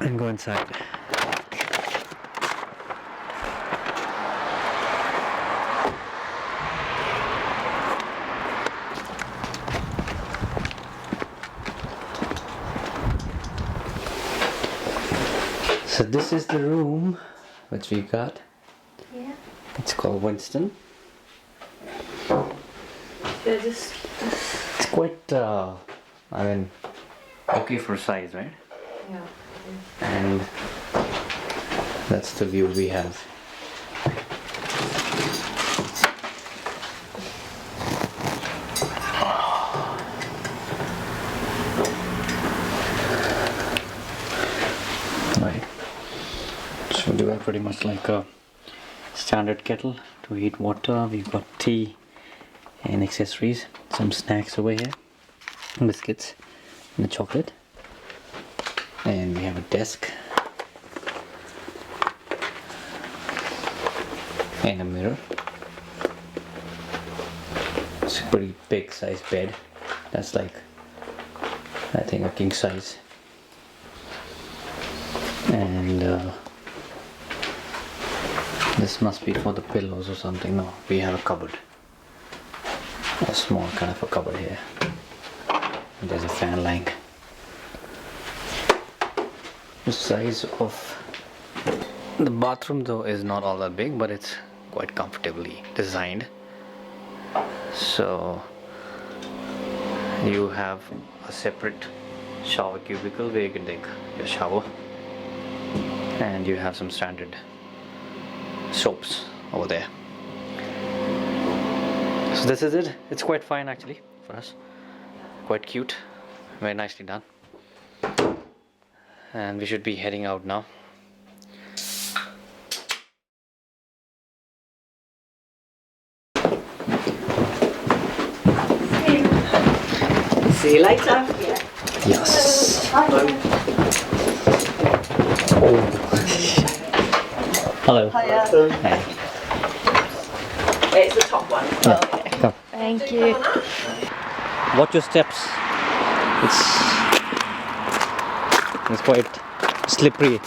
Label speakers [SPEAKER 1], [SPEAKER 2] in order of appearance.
[SPEAKER 1] and go inside. So this is the room which we got.
[SPEAKER 2] Yeah.
[SPEAKER 1] It's called Winston.
[SPEAKER 2] It's
[SPEAKER 1] quite, I mean, okay for size, right?
[SPEAKER 2] Yeah.
[SPEAKER 1] And that's the view we have. Right. So we have pretty much like a standard kettle to heat water. We've got tea and accessories, some snacks over here, biscuits and the chocolate, and we have a desk and a mirror. It's a pretty big size bed. That's like, I think, a king size. And this must be for the pillows or something. No, we have a cupboard, a small kind of a cupboard here. And there's a fan lying. The size of the bathroom though is not all that big, but it's quite comfortably designed. So you have a separate shower cubicle where you can take your shower, and you have some standard soaps over there. So this is it. It's quite fine actually for us. Quite cute, very nicely done. And we should be heading out now.
[SPEAKER 2] See you later. Yeah.
[SPEAKER 1] Yes.
[SPEAKER 2] Hello.
[SPEAKER 1] Hello.
[SPEAKER 2] Hiya.
[SPEAKER 1] Hi.
[SPEAKER 2] It's the top one.
[SPEAKER 1] Yeah. Come.
[SPEAKER 3] Thank you.
[SPEAKER 1] Watch your steps. It's quite slippery.